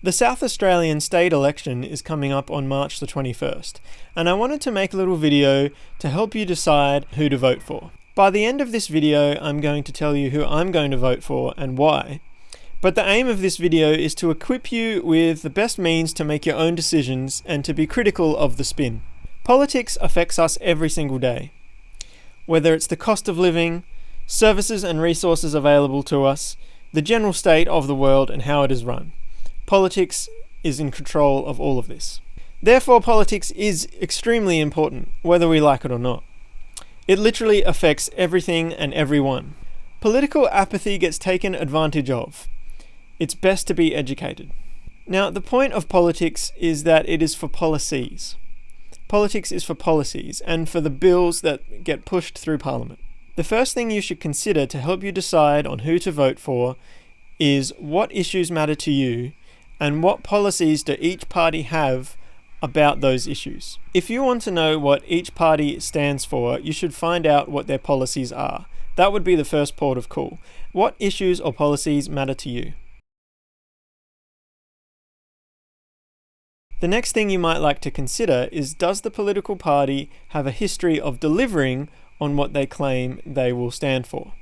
The South Australian state election is coming up on March the 21st, and I wanted to make a little video to help you decide who to vote for. By the end of this video, I'm going to tell you who I'm going to vote for and why. But the aim of this video is to equip you with the best means to make your own decisions and to be critical of the spin. Politics affects us every single day. Whether it's the cost of living, services and resources available to us, the general state of the world and how it is run. Politics is in control of all of this. Therefore, politics is extremely important, whether we like it or not. It literally affects everything and everyone. Political apathy gets taken advantage of. It's best to be educated. Now, the point of politics is that it is for policies. Politics is for policies and for the bills that get pushed through Parliament. The first thing you should consider to help you decide on who to vote for is what issues matter to you and what policies do each party have about those issues. If you want to know what each party stands for, you should find out what their policies are. That would be the first port of call. What issues or policies matter to you? The next thing you might like to consider is, does the political party have a history of delivering on what they claim they will stand for?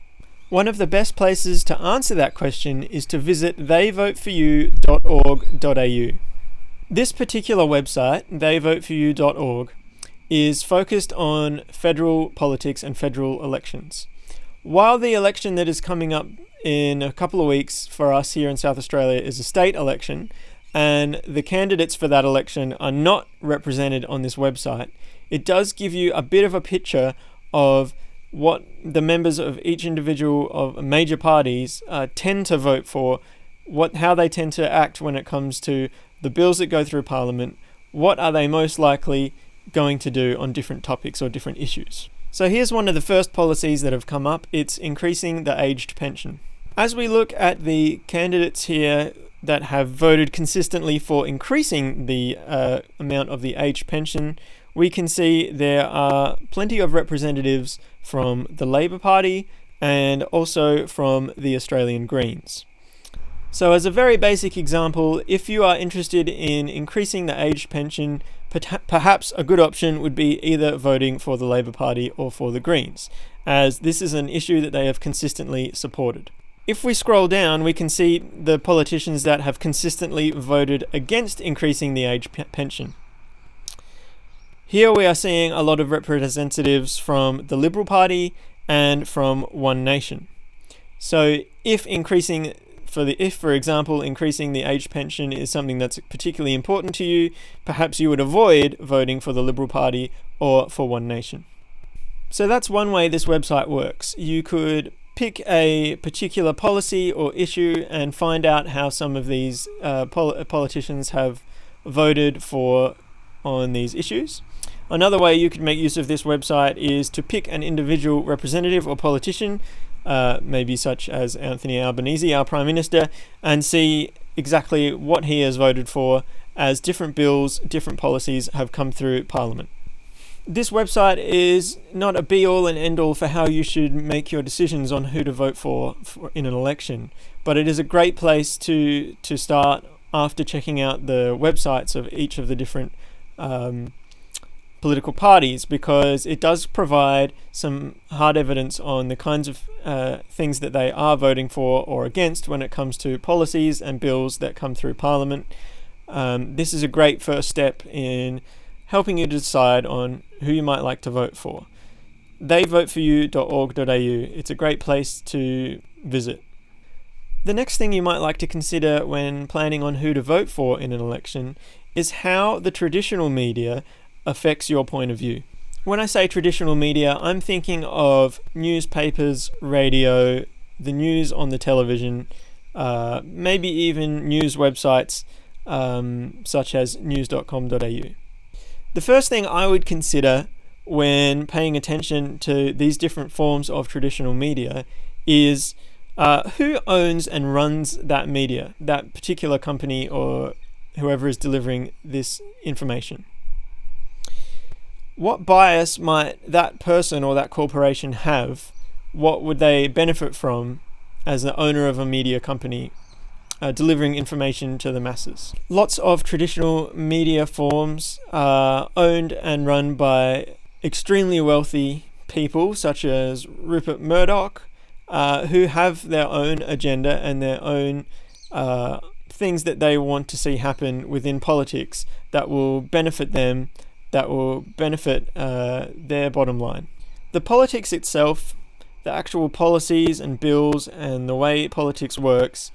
One of the best places to answer that question is to visit theyvoteforyou.org.au. This particular website, theyvoteforyou.org, is focused on federal politics and federal elections. While the election that is coming up in a couple of weeks for us here in South Australia is a state election, and the candidates for that election are not represented on this website, it does give you a bit of a picture of what the members of each individual of major parties tend to vote for, how they tend to act when it comes to the bills that go through Parliament, what are they most likely going to do on different topics or different issues. So here's one of the first policies that have come up. It's increasing the aged pension. As we look at the candidates here that have voted consistently for increasing the amount of the aged pension, we can see there are plenty of representatives from the Labor Party and also from the Australian Greens. So as a very basic example, if you are interested in increasing the aged pension, perhaps a good option would be either voting for the Labor Party or for the Greens, as this is an issue that they have consistently supported. If we scroll down, we can see the politicians that have consistently voted against increasing the age pension. Here we are seeing a lot of representatives from the Liberal Party and from One Nation. So if for example, increasing the age pension is something that's particularly important to you, perhaps you would avoid voting for the Liberal Party or for One Nation. So that's one way this website works. You could pick a particular policy or issue and find out how some of these politicians have voted on these issues. Another way you could make use of this website is to pick an individual representative or politician, maybe such as Anthony Albanese, our Prime Minister, and see exactly what he has voted for as different bills, different policies have come through Parliament. This website is not a be-all and end-all for how you should make your decisions on who to vote for in an election, but it is a great place to start after checking out the websites of each of the different political parties, because it does provide some hard evidence on the kinds of things that they are voting for or against when it comes to policies and bills that come through Parliament. This is a great first step in helping you decide on who you might like to vote for. theyvoteforyou.org.au. It's a great place to visit. The next thing you might like to consider when planning on who to vote for in an election is how the traditional media affects your point of view. When I say traditional media, I'm thinking of newspapers, radio, the news on the television, maybe even news websites such as news.com.au. The first thing I would consider when paying attention to these different forms of traditional media is who owns and runs that media, that particular company or whoever is delivering this information. What bias might that person or that corporation have? What would they benefit from as the owner of a media company? delivering information to the masses. Lots of traditional media forms are owned and run by extremely wealthy people, such as Rupert Murdoch, who have their own agenda and their own things that they want to see happen within politics that will benefit them, that will benefit their bottom line. The politics itself, the actual policies and bills and the way politics works,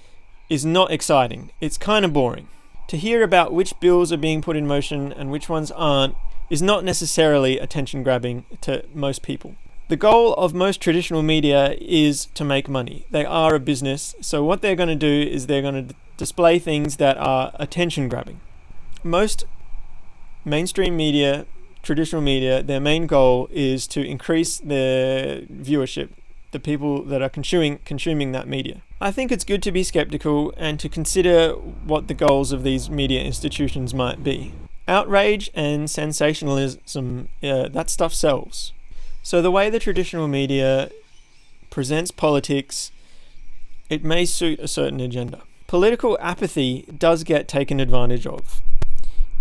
is not exciting. It's kind of boring. To hear about which bills are being put in motion and which ones aren't is not necessarily attention grabbing to most people. The goal of most traditional media is to make money. They are a business, so what they're going to do is they're going to display things that are attention grabbing. Most mainstream media, traditional media, their main goal is to increase their viewership, the people that are consuming that media. I think it's good to be skeptical and to consider what the goals of these media institutions might be. Outrage and sensationalism, that stuff sells. So the way the traditional media presents politics, it may suit a certain agenda. Political apathy does get taken advantage of.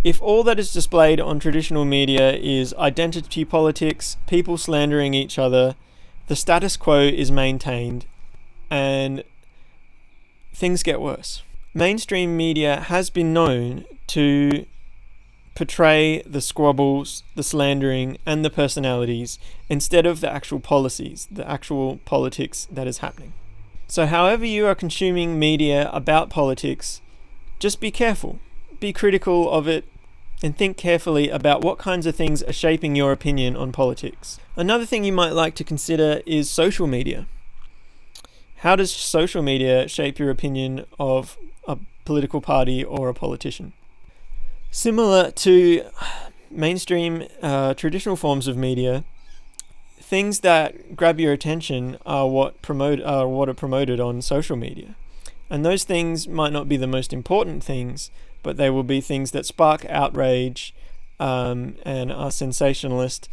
If all that is displayed on traditional media is identity politics, people slandering each other, the status quo is maintained, and things get worse. Mainstream media has been known to portray the squabbles, the slandering, and the personalities instead of the actual policies, the actual politics that is happening. So however you are consuming media about politics, just be careful. Be critical of it and think carefully about what kinds of things are shaping your opinion on politics. Another thing you might like to consider is social media. How does social media shape your opinion of a political party or a politician? Similar to mainstream traditional forms of media, things that grab your attention are what are promoted on social media. And those things might not be the most important things, but they will be things that spark outrage and are sensationalist,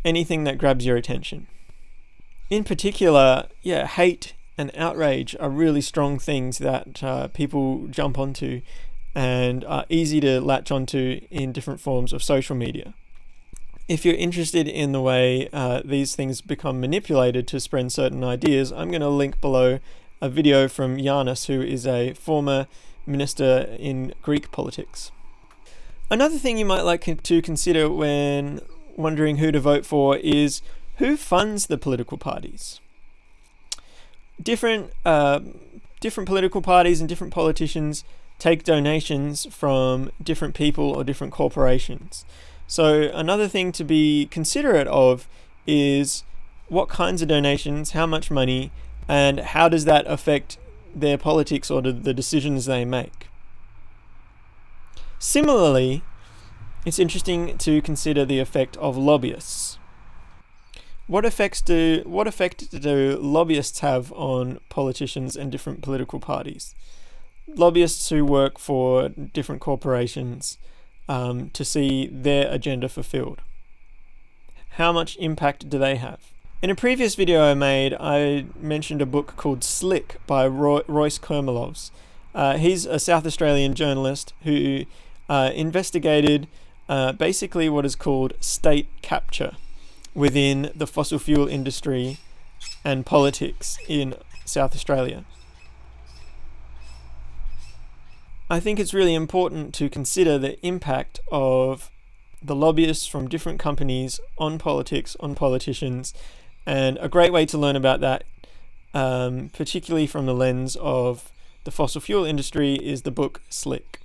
anything that grabs your attention. In particular, hate and outrage are really strong things that people jump onto and are easy to latch onto in different forms of social media. If you're interested in the way these things become manipulated to spread certain ideas, I'm going to link below a video from Yanis, who is a former minister in Greek politics. Another thing you might like to consider when wondering who to vote for is who funds the political parties. Different political parties and different politicians take donations from different people or different corporations. So another thing to be considerate of is what kinds of donations, how much money, and how does that affect their politics or the decisions they make. Similarly, it's interesting to consider the effect of lobbyists. What effect do lobbyists have on politicians and different political parties? Lobbyists who work for different corporations to see their agenda fulfilled. How much impact do they have? In a previous video I made, I mentioned a book called Slick by Royce Kermelovs. He's a South Australian journalist who investigated basically what is called state capture within the fossil fuel industry and politics in South Australia. I think it's really important to consider the impact of the lobbyists from different companies on politics, on politicians, and a great way to learn about that, particularly from the lens of the fossil fuel industry, is the book Slick.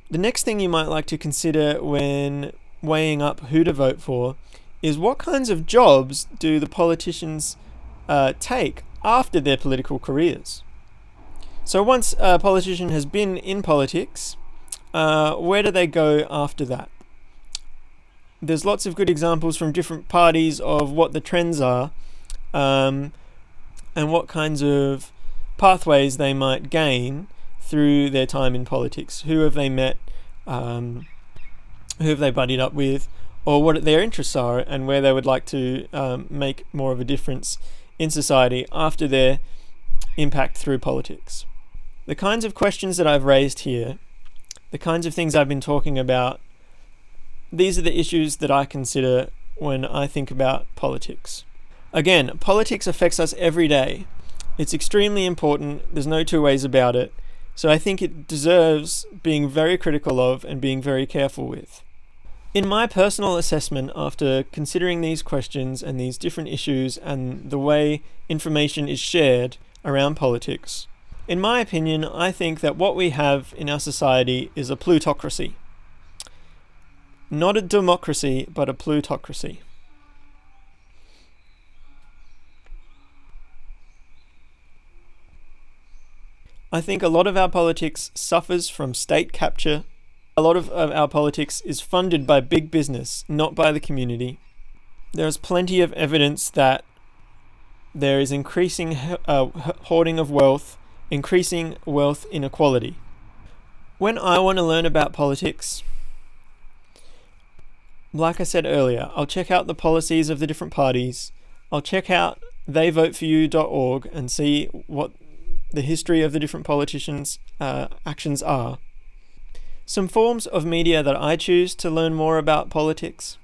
The next thing you might like to consider when weighing up who to vote for is what kinds of jobs do the politicians take after their political careers. So once a politician has been in politics, where do they go after that? There's lots of good examples from different parties of what the trends are and what kinds of pathways they might gain through their time in politics. Who have they met? Who have they buddied up with? Or what their interests are and where they would like to make more of a difference in society after their impact through politics. The kinds of questions that I've raised here, the kinds of things I've been talking about, these are the issues that I consider when I think about politics. Again, politics affects us every day. It's extremely important, there's no two ways about it, so I think it deserves being very critical of and being very careful with. In my personal assessment, after considering these questions and these different issues and the way information is shared around politics, in my opinion, I think that what we have in our society is a plutocracy. Not a democracy, but a plutocracy. I think a lot of our politics suffers from state capture. A lot of our politics is funded by big business, not by the community. There is plenty of evidence that there is increasing hoarding of wealth, increasing wealth inequality. When I want to learn about politics, like I said earlier, I'll check out the policies of the different parties. I'll check out theyvoteforyou.org and see what the history of the different politicians' actions are. Some forms of media that I choose to learn more about politics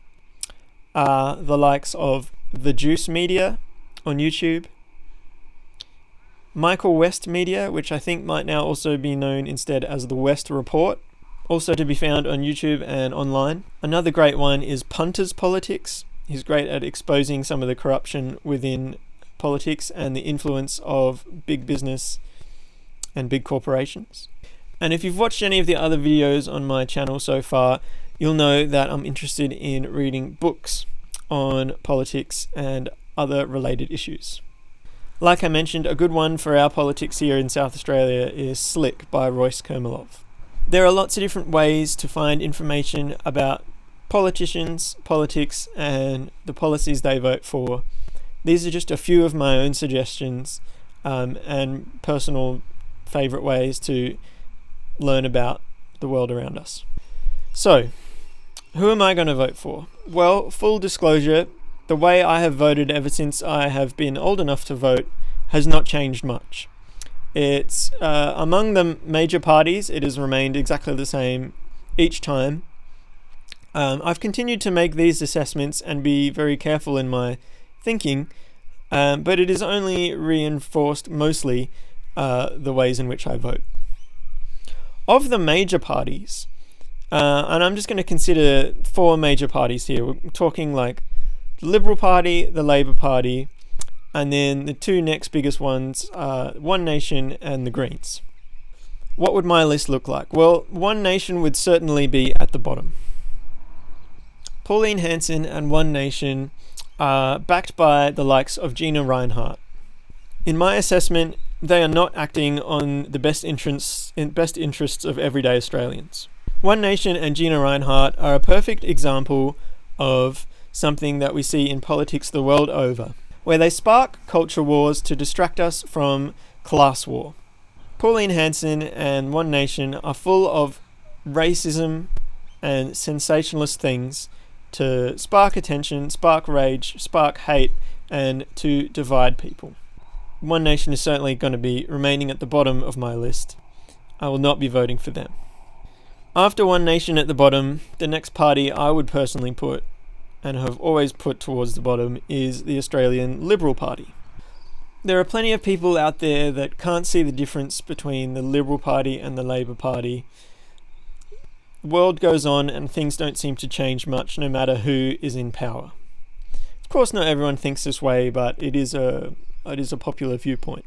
are the likes of The Juice Media on YouTube, Michael West Media, which I think might now also be known instead as The West Report, also to be found on YouTube and online. Another great one is Punter's Politics. He's great at exposing some of the corruption within politics and the influence of big business and big corporations. And if you've watched any of the other videos on my channel so far, you'll know that I'm interested in reading books on politics and other related issues. Like I mentioned, a good one for our politics here in South Australia is Slick by Royce Kermalov. There are lots of different ways to find information about politicians, politics, and the policies they vote for. These are just a few of my own suggestions and personal favourite ways to learn about the world around us. So, who am I going to vote for? Well, full disclosure, the way I have voted ever since I have been old enough to vote has not changed much. It's among the major parties, it has remained exactly the same each time. I've continued to make these assessments and be very careful in my thinking, but it is only reinforced mostly the ways in which I vote. Of the major parties, and I'm just going to consider 4 major parties here. We're talking like the Liberal Party, the Labor Party, and then the 2 next biggest ones are One Nation and the Greens. What would my list look like? Well, One Nation would certainly be at the bottom. Pauline Hanson and One Nation are backed by the likes of Gina Rinehart. In my assessment, they are not acting on the best interests of everyday Australians. One Nation and Gina Rinehart are a perfect example of something that we see in politics the world over, where they spark culture wars to distract us from class war. Pauline Hanson and One Nation are full of racism and sensationalist things to spark attention, spark rage, spark hate, and to divide people. One Nation is certainly going to be remaining at the bottom of my list. I will not be voting for them. After One Nation at the bottom, the next party I would personally put, and have always put towards the bottom, is the Australian Liberal Party. There are plenty of people out there that can't see the difference between the Liberal Party and the Labor Party. The world goes on and things don't seem to change much no matter who is in power. Of course, not everyone thinks this way, but it is a popular viewpoint.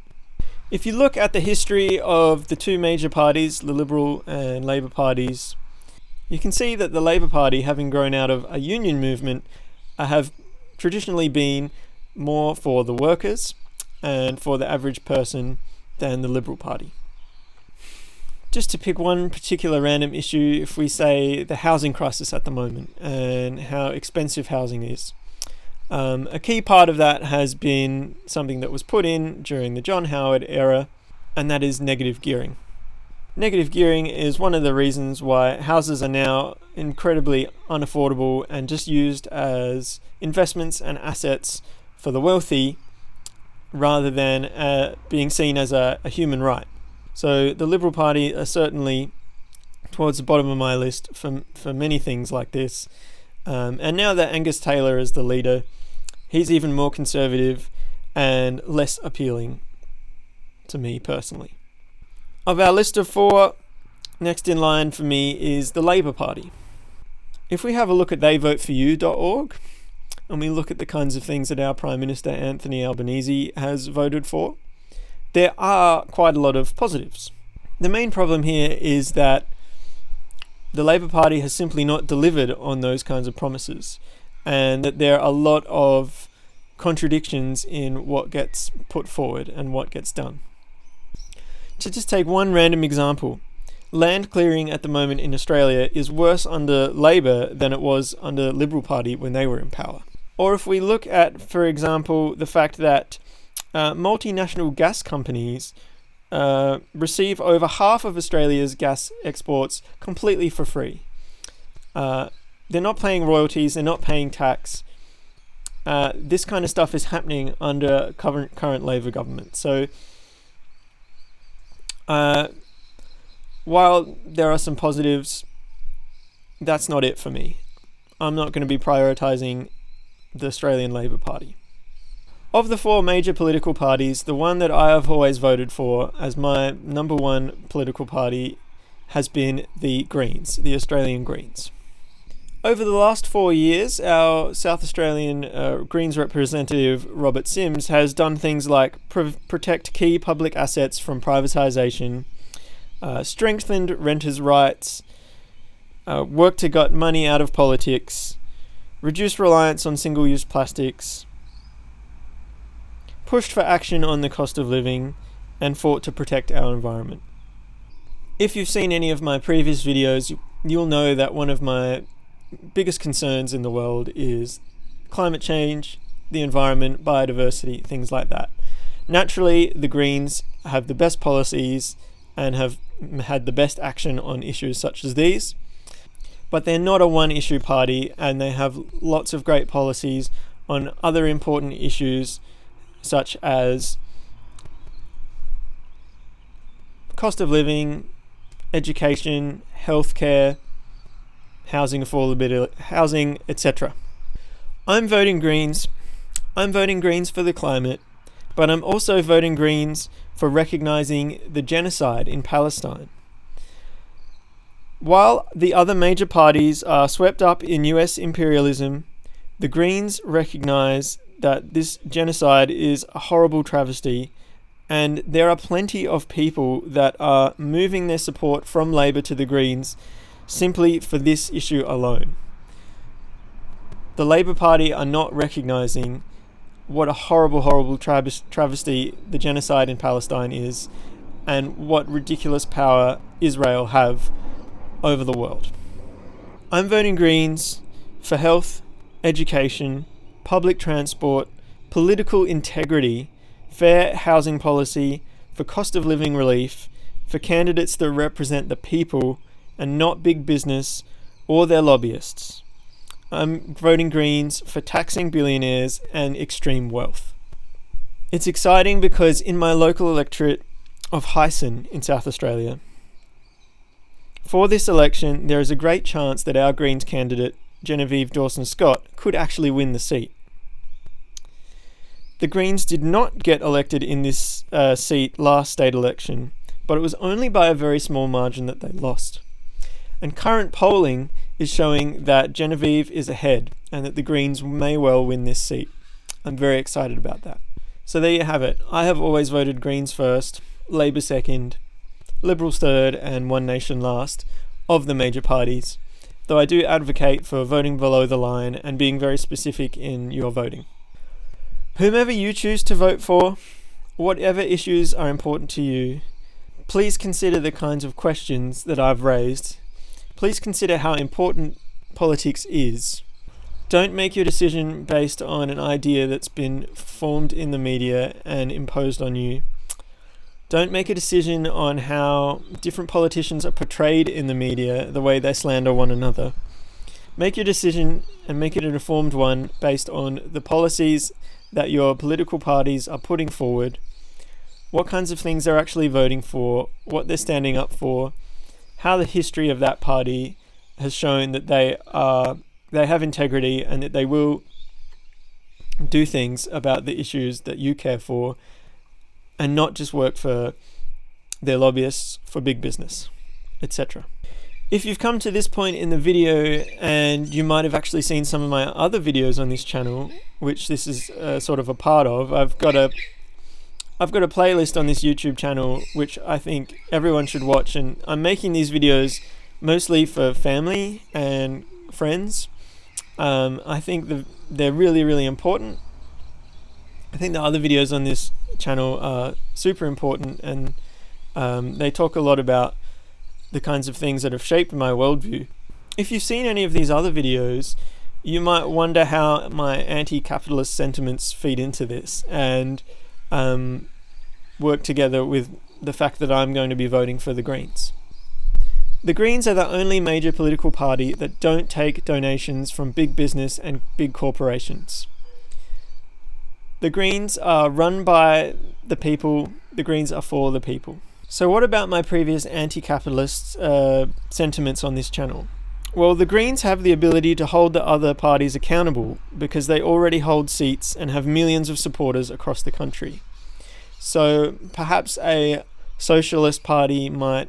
If you look at the history of the 2 major parties, the Liberal and Labor parties, you can see that the Labor Party, having grown out of a union movement, have traditionally been more for the workers and for the average person than the Liberal Party. Just to pick one particular random issue, if we say the housing crisis at the moment and how expensive housing is. A key part of that has been something that was put in during the John Howard era, and that is negative gearing. Negative gearing is one of the reasons why houses are now incredibly unaffordable and just used as investments and assets for the wealthy rather than being seen as a human right. So the Liberal Party are certainly towards the bottom of my list for many things like this. And now that Angus Taylor is the leader, he's even more conservative and less appealing to me personally. Of our list of 4, next in line for me is the Labour Party. If we have a look at theyvoteforyou.org and we look at the kinds of things that our Prime Minister Anthony Albanese has voted for, there are quite a lot of positives. The main problem here is that the Labour Party has simply not delivered on those kinds of promises, and that there are a lot of contradictions in what gets put forward and what gets done. To just take one random example, land clearing at the moment in Australia is worse under Labour than it was under the Liberal Party when they were in power. Or if we look at, for example, the fact that multinational gas companies receive over half of Australia's gas exports completely for free. They're not paying royalties, they're not paying tax. This kind of stuff is happening under current Labor government. So while there are some positives, that's not it for me. I'm not going to be prioritising the Australian Labor Party. Of the 4 major political parties, the one that I have always voted for as my number 1 political party has been the Greens, the Australian Greens. Over the last 4 years, our South Australian Greens representative Robert Sims has done things like protect key public assets from privatisation, strengthened renters' rights, worked to gut money out of politics, reduced reliance on single-use plastics, pushed for action on the cost of living, and fought to protect our environment. If you've seen any of my previous videos, you'll know that one of my biggest concerns in the world is climate change, the environment, biodiversity, things like that. Naturally, the Greens have the best policies and have had the best action on issues such as these, but they're not a one-issue party, and they have lots of great policies on other important issues such as cost of living, education, healthcare, housing affordability, housing, etc. I'm voting Greens. I'm voting Greens for the climate, but I'm also voting Greens for recognising the genocide in Palestine. While the other major parties are swept up in US imperialism, the Greens recognise that this genocide is a horrible travesty, and there are plenty of people that are moving their support from Labor to the Greens simply for this issue alone. The Labor Party are not recognising what a horrible, horrible travesty the genocide in Palestine is, and what ridiculous power Israel have over the world. I'm voting Greens for health, education, public transport, political integrity, fair housing policy, for cost of living relief, for candidates that represent the people and not big business or their lobbyists. I'm voting Greens for taxing billionaires and extreme wealth. It's exciting because in my local electorate of Hyson in South Australia, for this election, there is a great chance that our Greens candidate, Genevieve Dawson-Scott, could actually win the seat. The Greens did not get elected in this seat last state election, but it was only by a very small margin that they lost. And current polling is showing that Genevieve is ahead and that the Greens may well win this seat. I'm very excited about that. So there you have it. I have always voted Greens first, Labor second, Liberals third, and One Nation last of the major parties, though I do advocate for voting below the line and being very specific in your voting. Whomever you choose to vote for, whatever issues are important to you, please consider the kinds of questions that I've raised. Please consider how important politics is. Don't make your decision based on an idea that's been formed in the media and imposed on you. Don't make a decision on how different politicians are portrayed in the media, the way they slander one another. Make your decision and make it an informed one based on the policies that your political parties are putting forward, what kinds of things they're actually voting for, what they're standing up for, how the history of that party has shown that they have integrity and that they will do things about the issues that you care for and not just work for their lobbyists for big business, etc. If you've come to this point in the video, and you might have actually seen some of my other videos on this channel, which this is sort of a part of, I've got a playlist on this YouTube channel which I think everyone should watch, and I'm making these videos mostly for family and friends. I think they're really, really important. I think the other videos on this channel are super important, and they talk a lot about the kinds of things that have shaped my worldview. If you've seen any of these other videos, you might wonder how my anti-capitalist sentiments feed into this and work together with the fact that I'm going to be voting for the Greens. The Greens are the only major political party that don't take donations from big business and big corporations. The Greens are run by the people. The Greens are for the people. So what about my previous anti-capitalist sentiments on this channel? Well, the Greens have the ability to hold the other parties accountable because they already hold seats and have millions of supporters across the country. So perhaps a socialist party might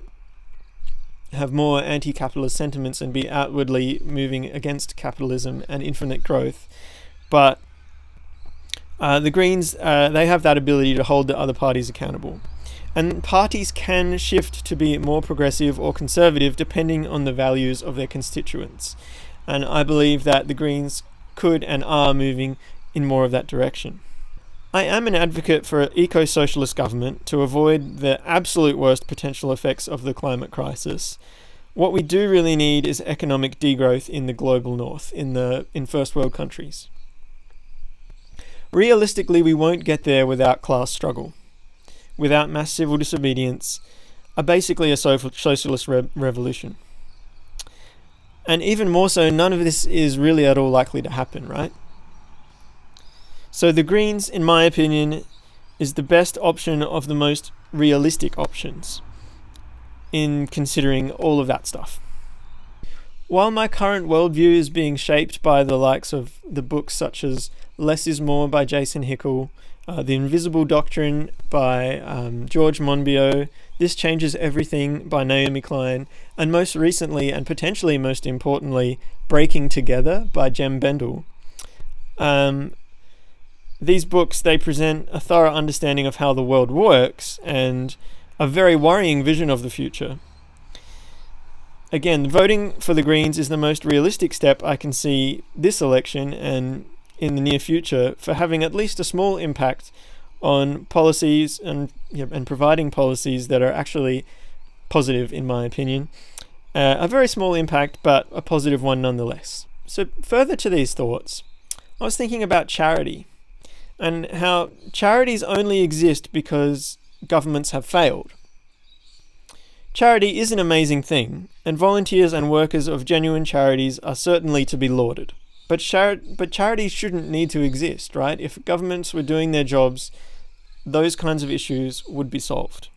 have more anti-capitalist sentiments and be outwardly moving against capitalism and infinite growth, but the Greens, they have that ability to hold the other parties accountable. And parties can shift to be more progressive or conservative depending on the values of their constituents. And I believe that the Greens could and are moving in more of that direction. I am an advocate for an eco-socialist government to avoid the absolute worst potential effects of the climate crisis. What we do really need is economic degrowth in the global north, in first world countries. Realistically, we won't get there without class struggle, without mass civil disobedience, basically a socialist revolution. And even more so, none of this is really at all likely to happen, right? So the Greens, in my opinion, is the best option of the most realistic options in considering all of that stuff. While my current worldview is being shaped by the likes of the books such as Less is More by Jason Hickel, The Invisible Doctrine by George Monbiot, This Changes Everything by Naomi Klein, and most recently, and potentially most importantly, Breaking Together by Jem Bendel. These books, they present a thorough understanding of how the world works and a very worrying vision of the future. Again, voting for the Greens is the most realistic step I can see this election and in the near future for having at least a small impact on policies and providing policies that are actually positive, in my opinion. A very small impact, but a positive one nonetheless. So further to these thoughts, I was thinking about charity and how charities only exist because governments have failed. Charity is an amazing thing, and volunteers and workers of genuine charities are certainly to be lauded. But charities shouldn't need to exist, right? If governments were doing their jobs, those kinds of issues would be solved.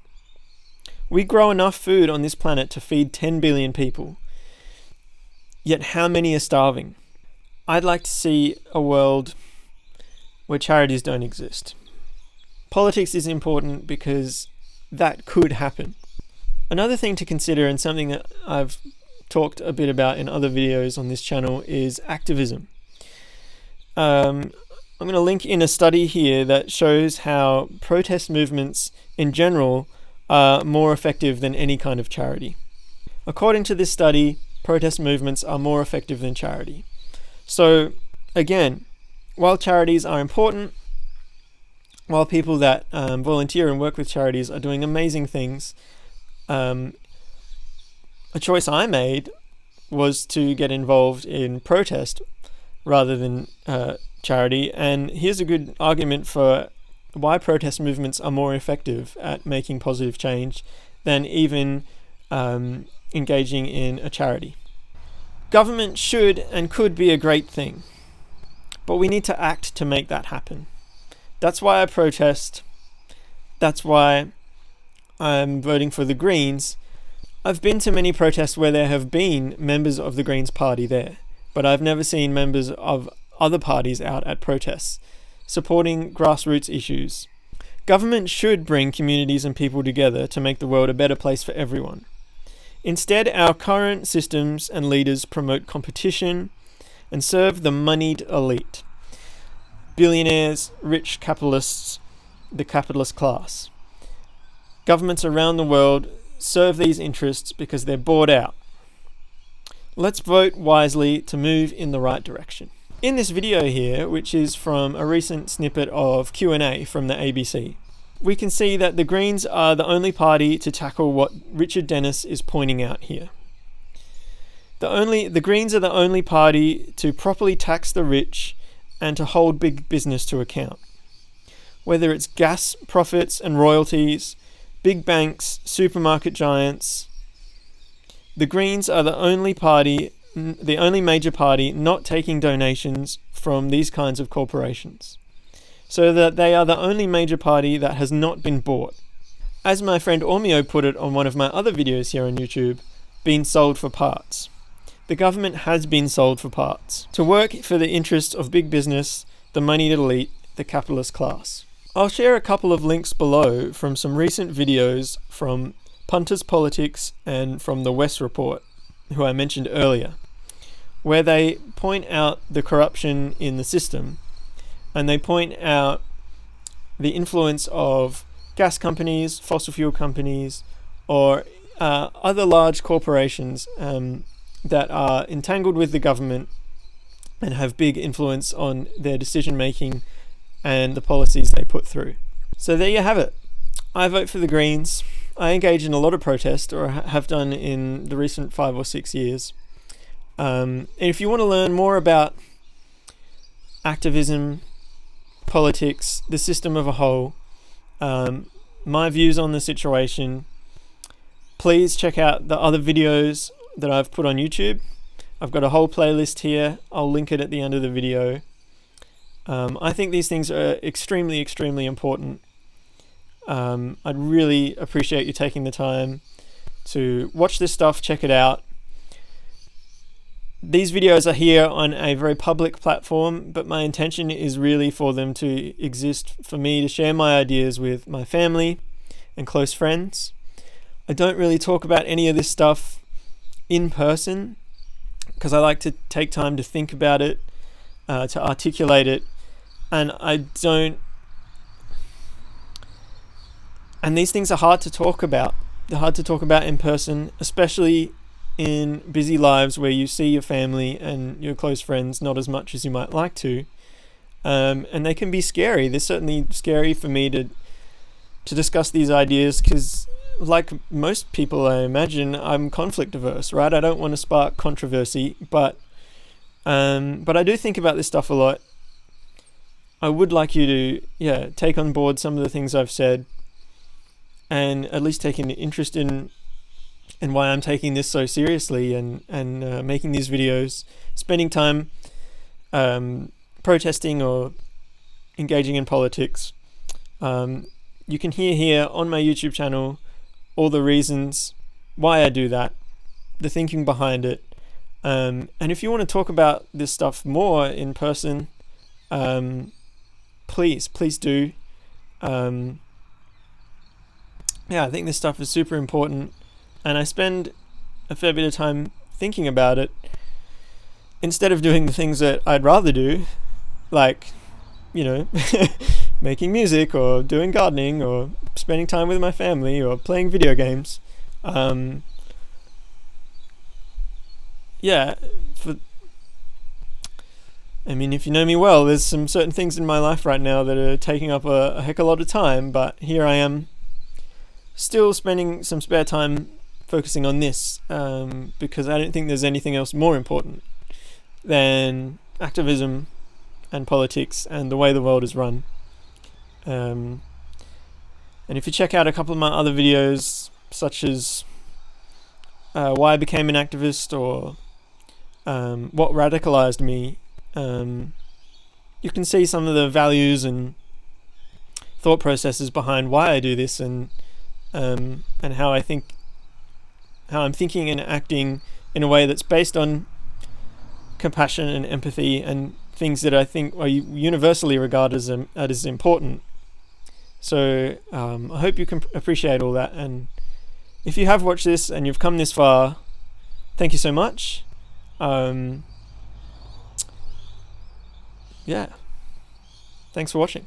We grow enough food on this planet to feed 10 billion people. Yet how many are starving? I'd like to see a world where charities don't exist. Politics is important because that could happen. Another thing to consider, and something that I've talked a bit about in other videos on this channel, is activism. I'm going to link in a study here that shows how protest movements in general are more effective than any kind of charity. According to this study, protest movements are more effective than charity. So again, while charities are important, while people that volunteer and work with charities are doing amazing things, a choice I made was to get involved in protest rather than charity. And here's a good argument for why protest movements are more effective at making positive change than even engaging in a charity. Government should and could be a great thing, but we need to act to make that happen. That's why I protest. That's why I'm voting for the Greens. I've been to many protests where there have been members of the Greens party there, but I've never seen members of other parties out at protests supporting grassroots issues. Government should bring communities and people together to make the world a better place for everyone. Instead, our current systems and leaders promote competition and serve the moneyed elite. Billionaires, rich capitalists, the capitalist class. Governments around the world serve these interests because they're bought out. Let's vote wisely to move in the right direction. In this video here, which is from a recent snippet of Q&A from the ABC, we can see that the Greens are the only party to tackle what Richard Dennis is pointing out here. The Greens are the only party to properly tax the rich and to hold big business to account. Whether it's gas profits and royalties, big banks, supermarket giants, the Greens are the only major party not taking donations from these kinds of corporations. So that they are the only major party that has not been bought. As my friend Ormio put it on one of my other videos here on YouTube, been sold for parts. The government has been sold for parts, to work for the interests of big business, the moneyed elite, the capitalist class. I'll share a couple of links below from some recent videos from Punters Politics and from the West Report, who I mentioned earlier, where they point out the corruption in the system, and they point out the influence of gas companies, fossil fuel companies, or other large corporations that are entangled with the government and have big influence on their decision making and the policies they put through. So there you have it. I vote for the Greens. I engage in a lot of protest, or have done in the recent 5 or 6 years. And if you want to learn more about activism, politics, the system of a whole, my views on the situation, please check out the other videos that I've put on YouTube. I've got a whole playlist here. I'll link it at the end of the video. I think these things are extremely, extremely important. I'd really appreciate you taking the time to watch this stuff, check it out. These videos are here on a very public platform, but my intention is really for them to exist for me to share my ideas with my family and close friends. I don't really talk about any of this stuff in person because I like to take time to think about it, to articulate it, and these things are hard to talk about. They're hard to talk about in person, especially in busy lives where you see your family and your close friends not as much as you might like to, and they can be scary. They're certainly scary for me to discuss these ideas because, like most people, I imagine, I'm conflict averse, right? I don't want to spark controversy, but I do think about this stuff a lot. I would like you to, take on board some of the things I've said, and at least take an interest in why I'm taking this so seriously and making these videos, spending time protesting or engaging in politics. You can hear here on my YouTube channel all the reasons why I do that, the thinking behind it. And if you want to talk about this stuff more in person, please do. I think this stuff is super important, and I spend a fair bit of time thinking about it instead of doing the things that I'd rather do, like, making music or doing gardening or spending time with my family or playing video games. If you know me well, there's some certain things in my life right now that are taking up a heck of a lot of time, but here I am still spending some spare time focusing on this, because I don't think there's anything else more important than activism and politics and the way the world is run. And if you check out a couple of my other videos, such as why I became an activist, or what radicalized me, you can see some of the values and thought processes behind why I do this, and how I'm thinking and acting in a way that's based on compassion and empathy and things that I think are universally regarded as important. So I hope you can appreciate all that, and if you have watched this and you've come this far, thank you so much. Yeah, thanks for watching.